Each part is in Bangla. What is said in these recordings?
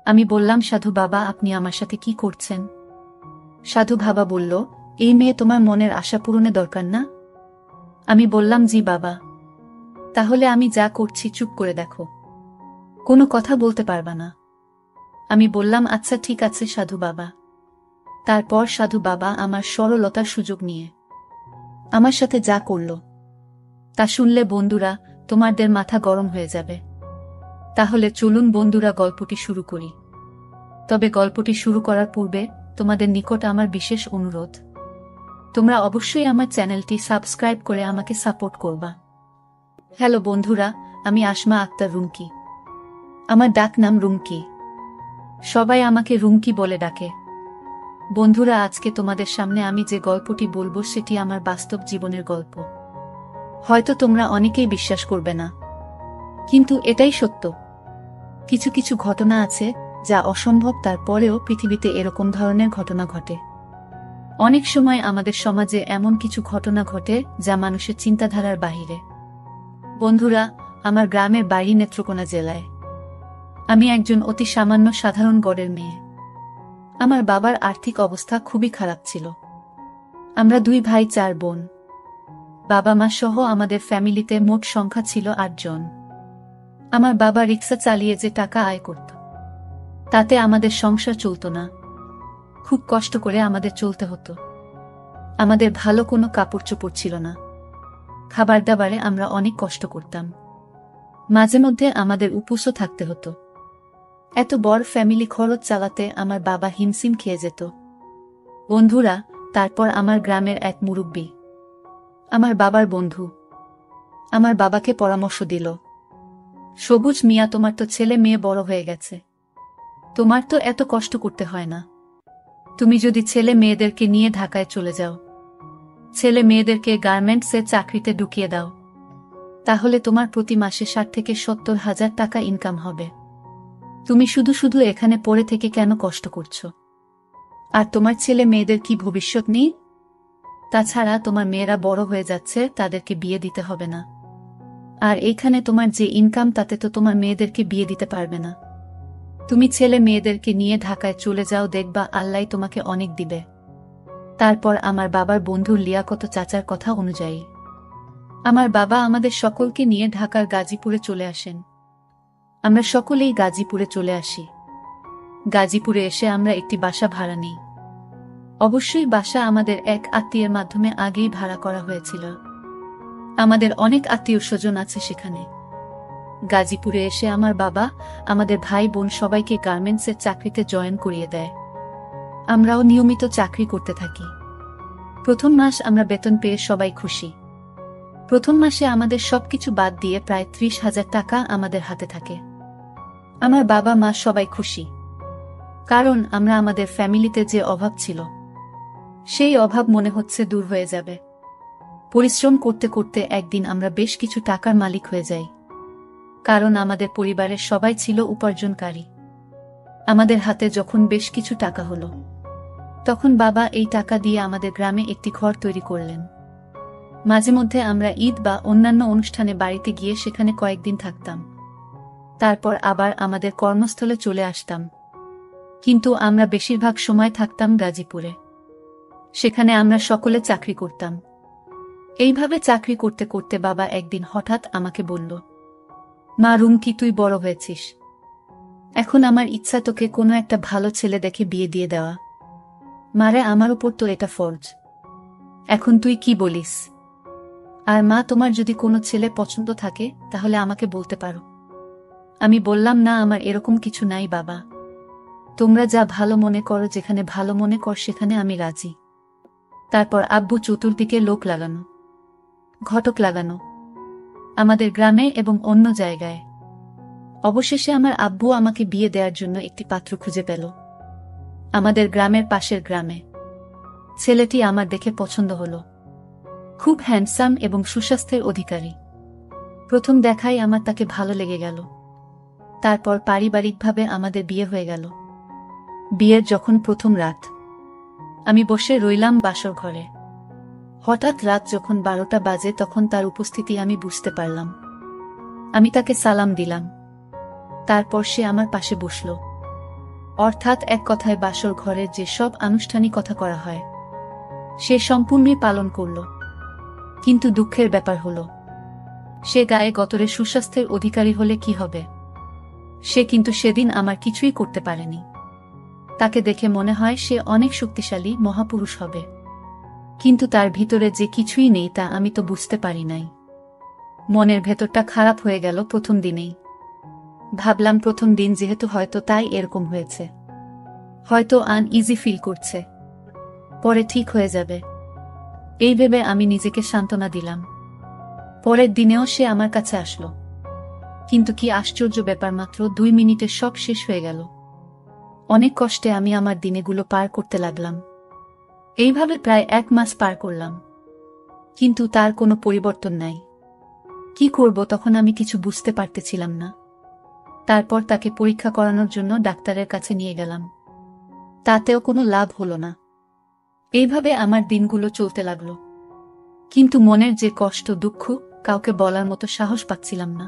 আমি বললাম, সাধু বাবা, আপনি আমার সাথে কি করছেন? সাধু বাবা বলল, এই মেয়ে তোমার মনের আশা পূরণে দরকার না? আমি বললাম, জি বাবা। তাহলে আমি যা করছি চুপ করে দেখো, কোনো কথা বলতে পারবা না। আমি বললাম, আচ্ছা ঠিক আছে সাধু বাবা। তারপর সাধু বাবা আমার সরলতার সুযোগ নিয়ে আমার সাথে যা করল তা শুনলে বন্ধুরা তোমাদের মাথা গরম হয়ে যাবে। তাহলে চলুন বন্ধুরা, গল্পটি শুরু করি। তবে গল্পটি শুরু করার পূর্বে তোমাদের নিকট আমার বিশেষ অনুরোধ, তোমরা অবশ্যই আমার চ্যানেলটি সাবস্ক্রাইব করে আমাকে সাপোর্ট করবা। হ্যালো বন্ধুরা, আমি আসমা আক্তার রুমকি। আমার ডাক নাম রুমকি, সবাই আমাকে রুমকি বলে ডাকে। বন্ধুরা, আজকে তোমাদের সামনে আমি যে গল্পটি বলবো সেটি আমার বাস্তব জীবনের গল্প। হয়তো তোমরা অনেকেই বিশ্বাস করবে না, কিন্তু এটাই সত্য। কিছু কিছু ঘটনা আছে যা অসম্ভব, তারপরেও পৃথিবীতে এরকম ধরনের ঘটনা ঘটে। অনেক সময় আমাদের সমাজে এমন কিছু ঘটনা ঘটে যা মানুষের চিন্তাধারার বাহিরে। বন্ধুরা, আমার গ্রামের বাড়ি নেত্রকোনা জেলায়। আমি একজন অতি সামান্য সাধারণ গড়ের মেয়ে। আমার বাবার আর্থিক অবস্থা খুবই খারাপ ছিল। আমরা 2 ভাই 4 বোন। বাবা মা সহ আমাদের ফ্যামিলিতে মোট সংখ্যা ছিল 8 জন। আমার বাবা রিক্সা চালিয়ে যে টাকা আয় করত তাতে আমাদের সংসার চলত না। খুব কষ্ট করে আমাদের চলতে হতো। আমাদের ভালো কোনো কাপড় চোপড় ছিল না। খাবার দাবারে আমরা অনেক কষ্ট করতাম। মাঝে মধ্যে আমাদের উপোসও থাকতে হতো। এত বড় ফ্যামিলি খরচ চালাতে আমার বাবা হিমশিম খেয়ে যেত। বন্ধুরা, তারপর আমার গ্রামের এক মুরব্বি, আমার বাবার বন্ধু, আমার বাবাকে পরামর্শ দিল, সবুজ মিয়া, তোমার তো ছেলে মেয়ে বড় হয়ে গেছে, তোমার তো এত কষ্ট করতে হয় না। তুমি যদি ছেলে মেয়েদেরকে নিয়ে ঢাকায় চলে যাও, ছেলে মেয়েদেরকে গার্মেন্টসে চাকরিতে ঢুকিয়ে দাও, তাহলে তোমার প্রতি মাসে 60 থেকে 70 হাজার টাকা ইনকাম হবে। তুমি শুধু শুধু এখানে পড়ে থেকে কেন কষ্ট করছো? আর তোমার ছেলে মেয়েদের কি ভবিষ্যৎ নেই? তাছাড়া তোমার মেয়েরা বড় হয়ে যাচ্ছে, তাদেরকে বিয়ে দিতে হবে না। আর এইখানে তোমার যে ইনকাম তাতে তো তোমার মেয়েদেরকে বিয়ে দিতে পারবে না। তুমি ছেলে মেয়েদেরকে নিয়ে ঢাকায় চলে যাও, দেখবা আল্লাহ তোমাকে অনেক দিবে। তারপর আমার বাবার বন্ধুর লিয়াকত চাচার কথা অনুযায়ী আমার বাবা আমাদের সকলকে নিয়ে ঢাকার গাজীপুরে চলে আসেন। আমরা সকলেই গাজীপুরে চলে আসি। গাজীপুরে এসে আমরা একটি বাসা ভাড়া নিই। অবশ্যই বাসা আমাদের এক আত্মীয়ের মাধ্যমে আগেই ভাড়া করা হয়েছিল। আমাদের অনেক আত্মীয় স্বজন আছে সেখানে। গাজীপুরে এসে আমার বাবা আমাদের ভাই বোন সবাইকে গার্মেন্টসের চাকরিতে জয়েন করিয়ে দেয়। আমরাও নিয়মিত চাকরি করতে থাকি। প্রথম মাস আমরা বেতন পেয়ে সবাই খুশি। প্রথম মাসে আমাদের সবকিছু বাদ দিয়ে প্রায় 30,000 টাকা আমাদের হাতে থাকে। আমার বাবা মা সবাই খুশি, কারণ আমরা আমাদের ফ্যামিলিতে যে অভাব ছিল সেই অভাব মনে হচ্ছে দূর হয়ে যাবে। পরিশ্রম করতে করতে একদিন আমরা বেশ কিছু টাকার মালিক হয়ে যাই, কারণ আমাদের পরিবারের সবাই ছিল উপার্জনকারী। আমাদের হাতে যখন বেশ কিছু টাকা হলো, তখন বাবা এই টাকা দিয়ে আমাদের গ্রামে একটি ঘর তৈরি করলেন। মাঝে মধ্যে আমরা ঈদ বা অন্যান্য অনুষ্ঠানে বাড়িতে গিয়ে সেখানে কয়েকদিন থাকতাম। তারপর আবার আমাদের কর্মস্থলে চলে আসতাম। কিন্তু আমরা বেশিরভাগ সময় থাকতাম গাজীপুরে। সেখানে আমরা সকলে চাকরি করতাম। এইভাবে চাকরি করতে করতে বাবা একদিন হঠাৎ আমাকে বলল, মা রুমকি, তুই বড় হয়েছিস, এখন আমার ইচ্ছা তোকে কোনো একটা ভালো ছেলে দেখে বিয়ে দিয়ে দেওয়া। মারে, আমার উপর তো এটা ফরজ। এখন তুই কি বলিস? আর মা, তোমার যদি কোনো ছেলে পছন্দ থাকে তাহলে আমাকে বলতে পারো। আমি বললাম, না, আমার এরকম কিছু নাই বাবা, তোমরা যা ভালো মনে করো, যেখানে ভালো মনে কর সেখানে আমি রাজি। তারপর আব্বু চতুর্দিকে লোক লাগানো, ঘটক লাগানো, আমাদের গ্রামে এবং অন্য জায়গায়। অবশেষে আমার আব্বু আমাকে বিয়ে দেওয়ার জন্য একটি পাত্র খুঁজে পেল আমাদের গ্রামের পাশের গ্রামে। ছেলেটি আমার দেখে পছন্দ হলো। খুব হ্যান্ডসাম এবং সুস্বাস্থ্যের অধিকারী। প্রথম দেখায় আমার তাকে ভালো লেগে গেল। তারপর পারিবারিকভাবে আমাদের বিয়ে হয়ে গেল। বিয়ের যখন প্রথম রাত, আমি বসে রইলাম বাসর ঘরে। হঠাৎ রাত যখন 12টা বাজে তখন তার উপস্থিতি আমি বুঝতে পারলাম। আমি তাকে সালাম দিলাম। তারপর সে আমার পাশে বসল। অর্থাৎ এক কথায় বাসর ঘরে যে সব আনুষ্ঠানিকতা করা হয় সে সম্পূর্ণই পালন করল। কিন্তু দুঃখের ব্যাপার হল, সে গায়ে গতরে সুস্বাস্থ্যের অধিকারী হলে কি হবে? সে কিন্তু সেদিন আমার কিছুই করতে পারেনি। তাকে দেখে মনে হয় সে অনেক শক্তিশালী মহাপুরুষ হবে, কিন্তু তার ভিতরে যে কিছুই নেই তা আমি তো বুঝতে পারি নাই। মনের ভেতরটা খারাপ হয়ে গেল প্রথম দিনেই। ভাবলাম প্রথম দিন যেহেতু হয়তো তাই এরকম হয়েছে, হয়তো আনইজি ফিল করছে, পরে ঠিক হয়ে যাবে এই ভেবে আমি নিজেকে সান্ত্বনা দিলাম। পরের দিনেও সে আমার কাছে আসলো, কিন্তু কি আশ্চর্য ব্যাপার, মাত্র 2 মিনিটে সব শেষ হয়ে গেল। অনেক কষ্টে আমি আমার দিনেগুলো পার করতে লাগলাম। এইভাবে প্রায় 1 মাস পার করলাম, কিন্তু তার কোনো পরিবর্তন নাই। কি করব তখন আমি কিছু বুঝতে পারতেছিলাম না। তারপর তাকে পরীক্ষা করানোর জন্য ডাক্তারের কাছে নিয়ে গেলাম, তাতেও কোনো লাভ হলো না। এইভাবে আমার দিনগুলো চলতে লাগলো, কিন্তু মনের যে কষ্ট দুঃখ কাউকে বলার মতো সাহস পাচ্ছিলাম না।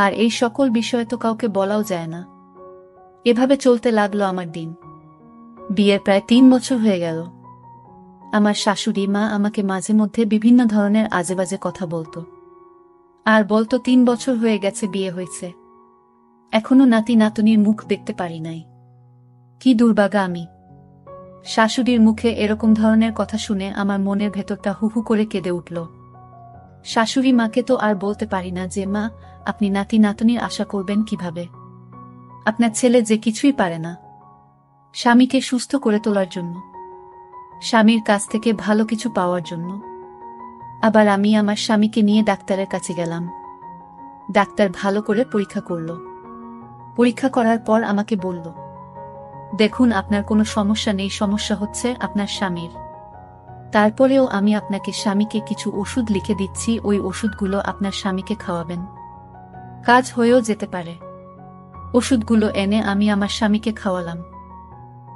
আর এই সকল বিষয় তো কাউকে বলাও যায় না। এভাবে চলতে লাগলো আমার দিন। বিয়ের প্রায় 3 বছর হয়ে গেল। আমার শাশুড়ি মা আমাকে মাঝে মধ্যে বিভিন্ন ধরনের আজেবাজে কথা বলতো, আর বলতো 3 বছর হয়ে গেছে বিয়ে হয়েছে, এখনো নাতি নাতনির মুখ দেখতে পারি নাই। কি দুর্ভাগা আমি। শাশুড়ির মুখে এরকম ধরনের কথা শুনে আমার মনের ভেতরটা হুহু করে কেঁদে উঠল। শাশুড়ি মাকে তো আর বলতে পারি না যে মা, আপনি নাতি নাতনির আশা করবেন কিভাবে? আপনার ছেলে যে কিছুই পারে না স্বামীকে সুস্থ করে তোলার জন্য, স্বামীর কাছ থেকে ভালো কিছু পাওয়ার জন্য। আবার আমি আমার স্বামীকে নিয়ে ডাক্তারের কাছে গেলাম। ডাক্তার ভালো করে পরীক্ষা করল। পরীক্ষা করার পর আমাকে বলল, দেখুন আপনার কোনো সমস্যা নেই, সমস্যা হচ্ছে আপনার স্বামীর। তারপরেও আমি আপনাকে স্বামীকে কিছু ওষুধ লিখে দিচ্ছি, ওই ওষুধগুলো আপনার স্বামীকে খাওয়াবেন, কাজ হয়েও যেতে পারে। ওষুধগুলো এনে আমি আমার স্বামীকে খাওয়ালাম।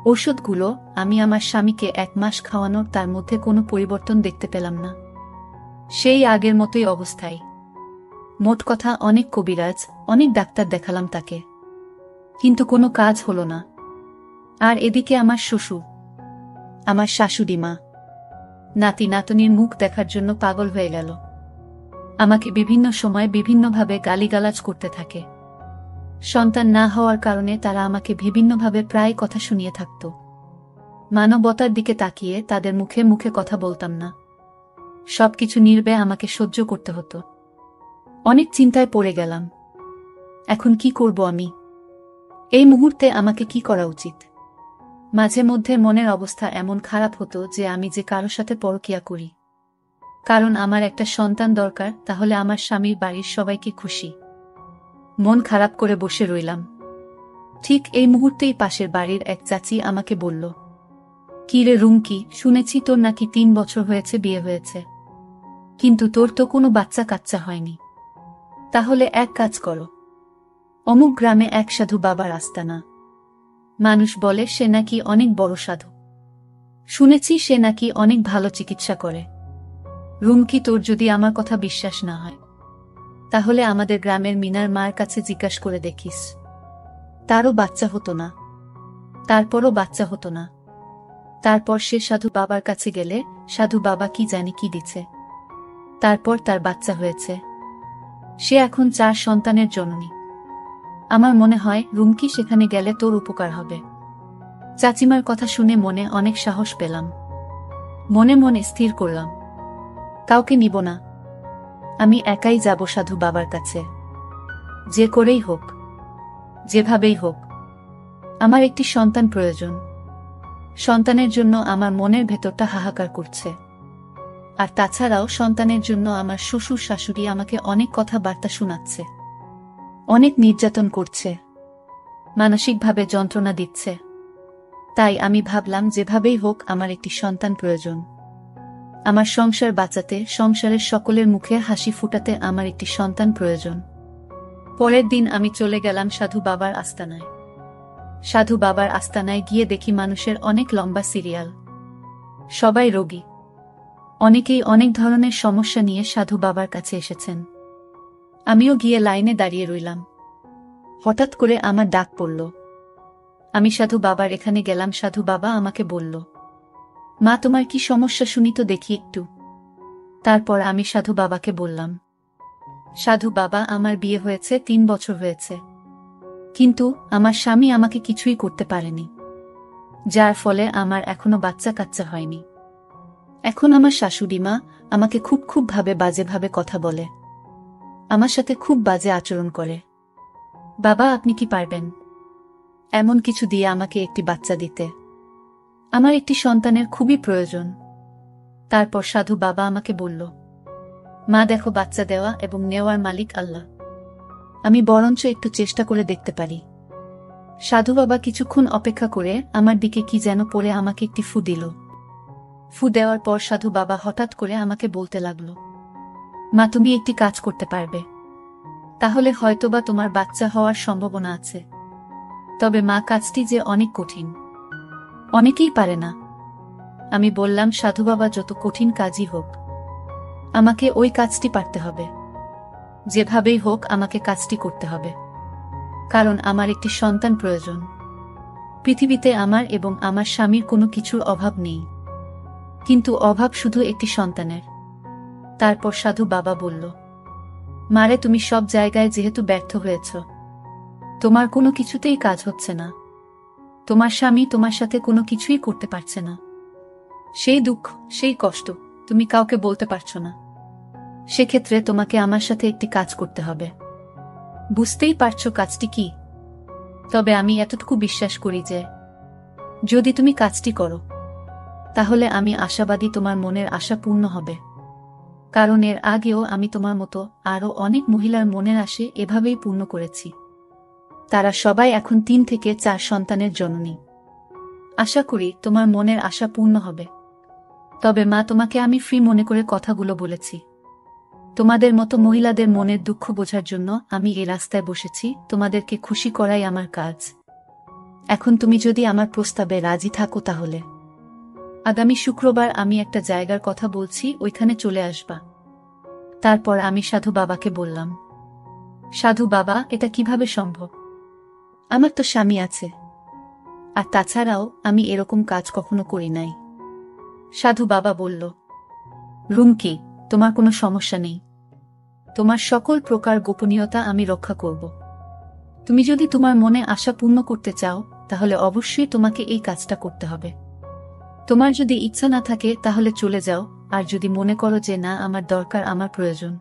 ওষুধগুলো আমি আমার স্বামীকে 1 মাস খাওয়ানোর, তার মধ্যে কোনো পরিবর্তন দেখতে পেলাম না, সেই আগের মতোই অবস্থায়। মোট কথা অনেক কবিরাজ, অনেক ডাক্তার দেখালাম তাকে, কিন্তু কোনো কাজ হলো না। আর এদিকে আমার শ্বশুর, আমার শাশুড়ি মা নাতি নাতনির মুখ দেখার জন্য পাগল হয়ে গেল। আমাকে বিভিন্ন সময় বিভিন্নভাবে গালিগালাজ করতে থাকে। সন্তান না হওয়ার কারণে তারা আমাকে বিভিন্নভাবে প্রায় কথা শুনিয়ে থাকত। মানবতার দিকে তাকিয়ে তাদের মুখে মুখে কথা বলতাম না, সবকিছু নির্বে আমাকে সহ্য করতে হতো। অনেক চিন্তায় পড়ে গেলাম, এখন কি করব আমি? এই মুহূর্তে আমাকে কি করা উচিত? মাঝে মধ্যে মনের অবস্থা এমন খারাপ হতো যে আমি যে কারো সাথে পরকীয়া করি, কারণ আমার একটা সন্তান দরকার, তাহলে আমার স্বামীর বাড়ির সবাইকে খুশি। মন খারাপ করে বসে রইলাম। ঠিক এই মুহূর্তেই পাশের বাড়ির এক চাচি আমাকে বলল, কি রে রুমকি, শুনেছি তোর নাকি 3 বছর হয়েছে বিয়ে হয়েছে, কিন্তু তোর তো কোনো বাচ্চা কাচ্চা হয়নি। তাহলে এক কাজ করো, অমুক গ্রামে এক সাধু বাবার আস্তানা, মানুষ বলে সে নাকি অনেক বড় সাধু, শুনেছি সে নাকি অনেক ভালো চিকিৎসা করে। রুমকি, তোর যদি আমার কথা বিশ্বাস না হয় তাহলে আমাদের গ্রামের মিনার মার কাছে জিজ্ঞাসা করে দেখিস। তারও বাচ্চা হতো না, তারপরও বাচ্চা হতো না। তারপর সে সাধু বাবার কাছে গেলে সাধু বাবা কি জানি কি দিছে, তারপর তার বাচ্চা হয়েছে। সে এখন 4 সন্তানের জননী। আমার মনে হয় রুমকি সেখানে গেলে তোর উপকার হবে। চাচিমার কথা শুনে মনে অনেক সাহস পেলাম। মনে মনে স্থির করলাম, কাউকে নিব না, আমি একাই যাব সাধু বাবার কাছে। যে করেই হোক, যেভাবেই হোক, আমার একটি সন্তান প্রয়োজন। সন্তানের জন্য আমার মনের ভেতরটা হাহাকার করছে। আর তাছাড়াও সন্তানের জন্য আমার শ্বশুর শাশুড়ি আমাকে অনেক কথাবার্তা শোনাচ্ছে, অনেক নির্যাতন করছে, মানসিকভাবে যন্ত্রণা দিচ্ছে। তাই আমি ভাবলাম যেভাবেই হোক আমার একটি সন্তান প্রয়োজন। আমার সংসার বাঁচাতে, সংসারের সকলের মুখে হাসি ফুটাতে আমার একটি সন্তান প্রয়োজন। পরের দিন আমি চলে গেলাম সাধু বাবার আস্তানায়। সাধু বাবার আস্তানায় গিয়ে দেখি মানুষের অনেক লম্বা সিরিয়াল, সবাই রোগী, অনেকেই অনেক ধরনের সমস্যা নিয়ে সাধু বাবার কাছে এসেছেন। আমিও গিয়ে লাইনে দাঁড়িয়ে রইলাম। হঠাৎ করে আমার ডাক পড়ল। আমি সাধু বাবার এখানে গেলাম। সাধু বাবা আমাকে বলল, মা তোমার কি সমস্যা শুনি তো দেখি একটু। তারপর আমি সাধু বাবাকে বললাম, সাধু বাবা আমার বিয়ে হয়েছে 3 বছর হয়েছে, কিন্তু আমার স্বামী আমাকে কিছুই করতে পারেনি, যার ফলে আমার এখনো বাচ্চা কাচ্চা হয়নি। এখন আমার শাশুড়ি মা আমাকে খুব বাজেভাবে কথা বলে, আমার সাথে খুব বাজে আচরণ করে। বাবা আপনি কি পারবেন এমন কিছু দিয়ে আমাকে একটি বাচ্চা দিতে? আমার একটি সন্তানের খুবই প্রয়োজন। তারপর সাধু বাবা আমাকে বলল, মা দেখো, বাচ্চা দেওয়া এবং নেওয়ার মালিক আল্লাহ, আমি বরঞ্চ একটু চেষ্টা করে দেখতে পারি। সাধু বাবা কিছুক্ষণ অপেক্ষা করে আমার দিকে কি যেন পড়ে আমাকে একটি ফু দিল। ফু দেওয়ার পর সাধু বাবা হঠাৎ করে আমাকে বলতে লাগলো, মা তুমি একটি কাজ করতে পারবে, তাহলে হয়তোবা তোমার বাচ্চা হওয়ার সম্ভাবনা আছে। তবে মা কাজটি যে অনেক কঠিন, অনেকেই পারে না। আমি বললাম, সাধু বাবা যত কঠিন কাজই হোক, আমাকে ওই কাজটি পারতে হবে, যেভাবেই হোক আমাকে কাজটি করতে হবে, কারণ আমার একটি সন্তান প্রয়োজন। পৃথিবীতে আমার এবং আমার স্বামীর কোনো কিছুর অভাব নেই, কিন্তু অভাব শুধু একটি সন্তানের। তারপর সাধু বাবা বলল, মারে তুমি সব জায়গায় যেহেতু ব্যর্থ হয়েছ, তোমার কোনো কিছুতেই কাজ হচ্ছে না, তোমার স্বামী তোমার সাথে কোনো কিছুই করতে পারছে না, সেই দুঃখ সেই কষ্ট তুমি কাউকে বলতে পারছো না, সেক্ষেত্রে তোমাকে আমার সাথে একটি কাজ করতে হবে। বুঝতেই পারছো কাজটি কি? তবে আমি এতটুকু বিশ্বাস করি যে যদি তুমি কাজটি করো, তাহলে আমি আশাবাদী তোমার মনের আশা পূর্ণ হবে, কারণ এর আগেও আমি তোমার মতো আরও অনেক মহিলার মনের আশে এভাবেই পূর্ণ করেছি। তারা সবাই এখন 3 থেকে 4 সন্তানের জননী। আশা করি তোমার মনের আশা পূর্ণ হবে। তবে মা, তোমাকে আমি ফ্রি মনে করে কথাগুলো বলেছি। তোমাদের মতো মহিলাদের মনের দুঃখ বোঝার জন্য আমি এই রাস্তায় বসেছি, তোমাদেরকে খুশি করাই আমার কাজ। এখন তুমি যদি আমার প্রস্তাবে রাজি থাকো, তাহলে আগামী শুক্রবার আমি একটা জায়গার কথা বলছি, ওইখানে চলে আসবা। তারপর আমি সাধু বাবাকে বললাম, সাধু বাবা এটা কিভাবে সম্ভব? আমার তো স্বামী আছে, আর তাছাড়াও আমি এরকম কাজ কখনো করি নাই। সাধু বাবা বলল, রুমকি, তোমার কোনো সমস্যা নেই, তোমার সকল প্রকার গোপনীয়তা আমি রক্ষা করব। তুমি যদি তোমার মনে আশা পূর্ণ করতে চাও, তাহলে অবশ্যই তোমাকে এই কাজটা করতে হবে। তোমার যদি ইচ্ছা না থাকে তাহলে চলে যাও, আর যদি মনে করো যে না, আমার দরকার, আমার প্রয়োজন,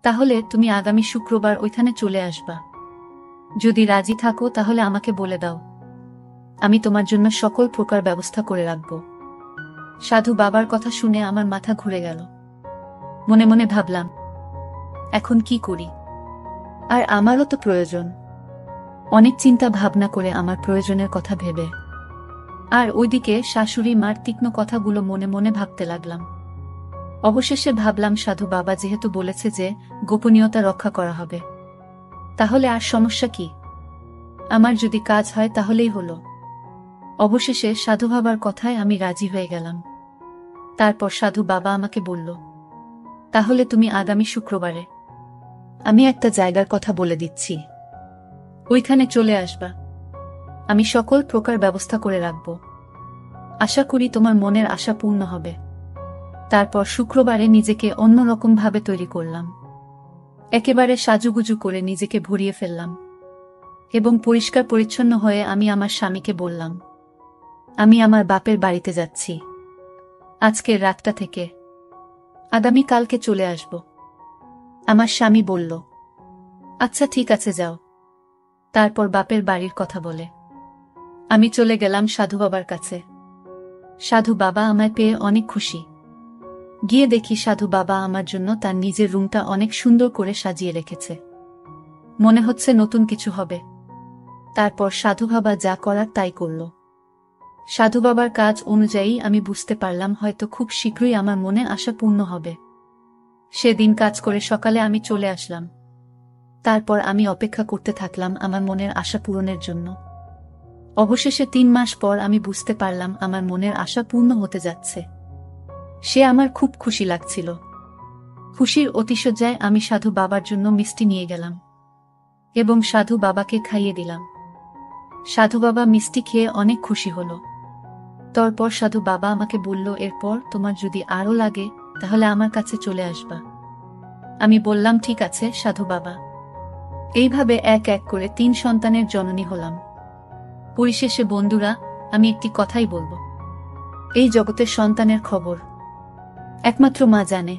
তাহলে তুমি আগামী শুক্রবার ওইখানে চলে আসবা। যদি রাজি থাকো তাহলে আমাকে বলে দাও, আমি তোমার জন্য সকল প্রকার ব্যবস্থা করে রাখব। সাধু বাবার কথা শুনে আমার মাথা ঘুরে গেল। মনে মনে ভাবলাম, এখন কি করি? আর আমারও তো প্রয়োজন। অনেক চিন্তা ভাবনা করে আমার প্রয়োজনের কথা ভেবে আর ওইদিকে শাশুড়ি মার তীক্ষ্ণ কথাগুলো মনে মনে ভাবতে লাগলাম। অবশেষে ভাবলাম, সাধু বাবা যেহেতু বলেছে যে গোপনীয়তা রক্ষা করা হবে, তাহলে আর সমস্যা কি? আমার যদি কাজ হয় তাহলেই হলো। অবশেষে সাধু বাবার কথায় আমি রাজি হয়ে গেলাম। তারপর সাধু বাবা আমাকে বলল, তাহলে তুমি আগামী শুক্রবারে, আমি একটা জায়গার কথা বলে দিচ্ছি, ওইখানে চলে আসবা। আমি সকল প্রকার ব্যবস্থা করে রাখব। আশা করি তোমার মনের আশা পূর্ণ হবে। তারপর শুক্রবারে নিজেকে অন্যরকম ভাবে তৈরি করলাম। একেবারে সাজুগুজু করে নিজেকে ভরিয়ে ফেললাম এবং পরিষ্কার পরিচ্ছন্ন হয়ে আমি আমার স্বামীকে বললাম, আমি আমার বাপের বাড়িতে যাচ্ছি আজকের রাতটা থেকে, আগামী কালকে চলে আসব। আমার স্বামী বলল, আচ্ছা ঠিক আছে, যাও। তারপর বাপের বাড়ির কথা বলে আমি চলে গেলাম সাধু বাবার কাছে। সাধু বাবা আমায় পেয়ে অনেক খুশি। গিয়ে দেখি সাধু বাবা আমার জন্য তার নিজের রুমটা অনেক সুন্দর করে সাজিয়ে রেখেছে, মনে হচ্ছে নতুন কিছু হবে। তারপর সাধু বাবা যা করার তাই করল। সাধু বাবার কাজ অনুযায়ী আমি বুঝতে পারলাম হয়তো খুব শীঘ্রই আমার মনে আশা পূর্ণ হবে। সেদিন কাজ করে সকালে আমি চলে আসলাম। তারপর আমি অপেক্ষা করতে থাকলাম আমার মনের আশা পূরণের জন্য। অবশেষে 3 মাস পর আমি বুঝতে পারলাম আমার মনের আশা পূর্ণ হতে যাচ্ছে। সে আমার খুব খুশি লাগছিল। খুশির অতিশয্যায় আমি সাধু বাবার জন্য মিষ্টি নিয়ে গেলাম এবং সাধু বাবাকে খাইয়ে দিলাম। সাধু বাবা মিষ্টি খেয়ে অনেক খুশি হলো। তারপর সাধু বাবা আমাকে বলল, এরপর তোমার যদি আরো লাগে তাহলে আমার কাছে চলে আসবা। আমি বললাম, ঠিক আছে সাধু বাবা। এইভাবে এক এক করে 3 সন্তানের জননী হলাম। পরিশেষে বন্ধুরা, আমি একটি কথাই বলবো, এই জগতের সন্তানের খবর একমাত্র মা জানে।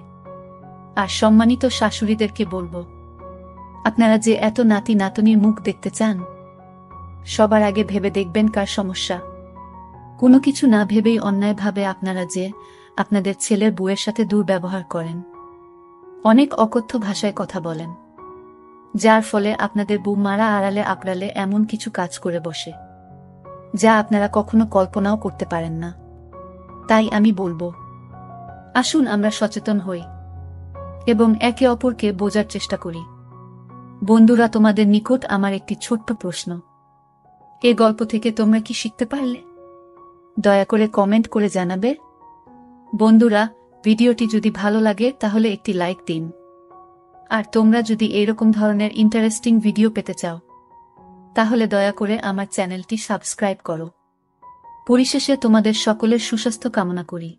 আর সম্মানিত শাশুড়িদেরকে বলবো, আপনারা যে এত নাতি নাতনির মুখ দেখতে চান, সবার আগে ভেবে দেখবেন কার সমস্যা। কোনো কিছু না ভেবেই অন্যায়ভাবে আপনারা যে আপনাদের ছেলের বউয়ের সাথে দুর্ব্যবহার করেন, অনেক অকথ্য ভাষায় কথা বলেন, যার ফলে আপনাদের বউ মারা আড়ালে আঁকড়ালে এমন কিছু কাজ করে বসে যা আপনারা কখনো কল্পনাও করতে পারেন না। তাই আমি বলবো, আসুন আমরা সচেতন হই এবং একে অপরকে বোঝার চেষ্টা করি। বন্ধুরা, তোমাদের নিকট আমার একটি ছোট্ট প্রশ্ন, এ গল্প থেকে তোমরা কি শিখতে পারলে? দয়া করে কমেন্ট করে জানাবে। বন্ধুরা, ভিডিওটি যদি ভালো লাগে তাহলে একটি লাইক দিন। আর তোমরা যদি এরকম ধরনের ইন্টারেস্টিং ভিডিও পেতে চাও তাহলে দয়া করে আমার চ্যানেলটি সাবস্ক্রাইব করো। পরিশেষে তোমাদের সকলের সুস্বাস্থ্য কামনা করি।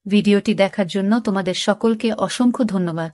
ভিডিওটি দেখার জন্য তোমাদের সকলকে অসংখ্য ধন্যবাদ।